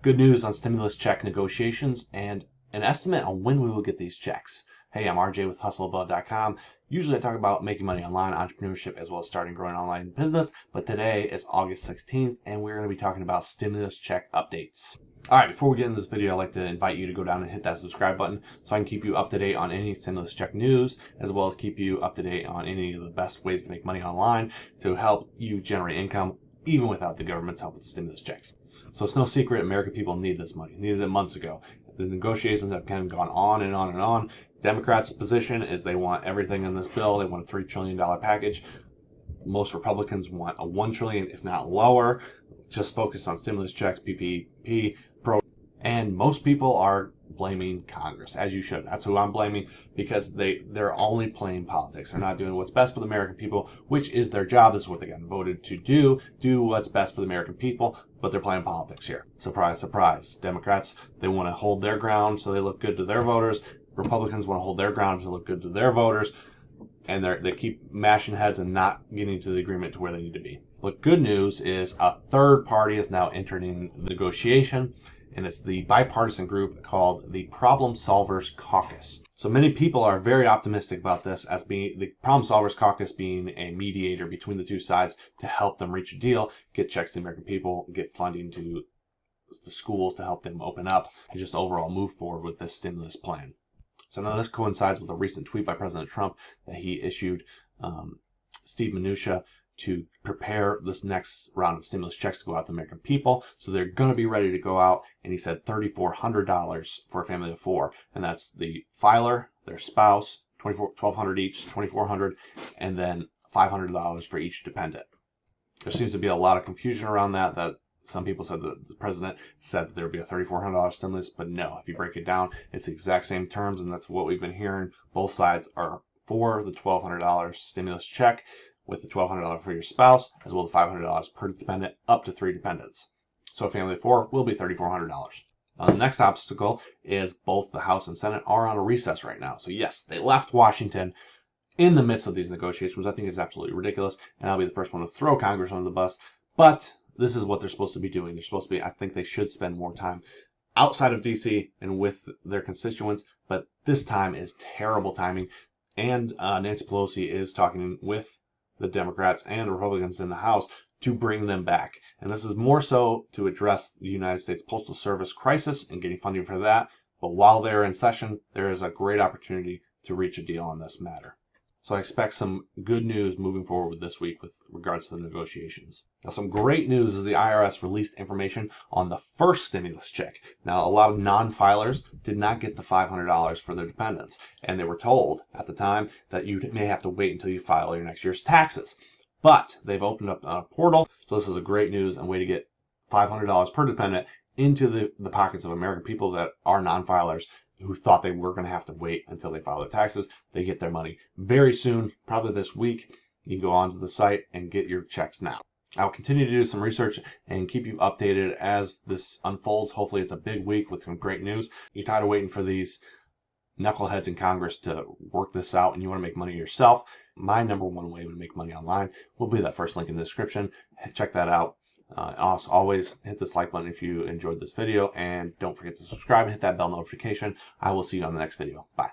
Good news on stimulus check negotiations and an estimate on when we will get these checks. Hey, I'm RJ with HustleAbove.com. Usually I talk about making money online, entrepreneurship, as well as starting growing online business, but today is August 16th and we're going to be talking about stimulus check updates. All right, before we get into this video, I'd like to invite you to go down and hit that subscribe button so I can keep you up to date on any stimulus check news, as well as keep you up to date on any of the best ways to make money online to help you generate income even without the government's help with the stimulus checks. So it's no secret American people need this money, needed it months ago. The negotiations have kind of gone on and on and on. Democrats' position is they want everything in this bill. They want a $3 trillion package. Most Republicans want a $1 trillion, if not lower, just focused on stimulus checks, PPP, and most people are blaming Congress, as you should. That's who I'm blaming, because they're only playing politics. They're not doing what's best for the American people, which is their job. This is what they got voted to do what's best for the American people, but they're playing politics here. Surprise, surprise. Democrats, they want to hold their ground so they look good to their voters. Republicans want to hold their ground to look good to their voters, and they keep mashing heads and not getting to the agreement to where they need to be. But good news is a third party is now entering the negotiation, and it's the bipartisan group called the Problem Solvers Caucus. So many people are very optimistic about this, as being the Problem Solvers Caucus being a mediator between the two sides to help them reach a deal, get checks to the American people, get funding to the schools to help them open up, and just overall move forward with this stimulus plan. So now this coincides with a recent tweet by President Trump that he issued Steve Mnuchin to prepare this next round of stimulus checks to go out to the American people. So they're going to be ready to go out. And he said $3,400 for a family of four. And that's the filer, their spouse, $1,200 each, $2,400, and then $500 for each dependent. There seems to be a lot of confusion around that some people said that the president said that there would be a $3,400 stimulus, but no, if you break it down, it's the exact same terms, and that's what we've been hearing. Both sides are for the $1,200 stimulus check, with the $1,200 for your spouse, as well as $500 per dependent, up to 3 dependents. So a family of 4 will be $3,400. The next obstacle is both the House and Senate are on a recess right now. So yes, they left Washington in the midst of these negotiations, which I think is absolutely ridiculous, and I'll be the first one to throw Congress under the bus. But this is what they're supposed to be doing. They're supposed to be, I think they should spend more time outside of DC and with their constituents, but this time is terrible timing. And Nancy Pelosi is talking with the Democrats and Republicans in the House to bring them back. And this is more so to address the United States Postal Service crisis and getting funding for that. But while they're in session, there is a great opportunity to reach a deal on this matter. So I expect some good news moving forward this week with regards to the negotiations. Now, some great news is the IRS released information on the first stimulus check. Now, a lot of non-filers did not get the $500 for their dependents, and they were told at the time that you may have to wait until you file your next year's taxes. But they've opened up a portal, so this is a great news and way to get $500 per dependent into the pockets of American people that are non-filers who thought they were going to have to wait until they file their taxes. They get their money very soon, probably this week. You can go onto the site and get your checks now. I'll continue to do some research and keep you updated as this unfolds. Hopefully it's a big week with some great news. You're tired of waiting for these knuckleheads in Congress to work this out and you want to make money yourself. My number one way to make money online will be that first link in the description. Check that out. Also, always hit this like button if you enjoyed this video, and don't forget to subscribe and hit that bell notification. I will see you on the next video. Bye.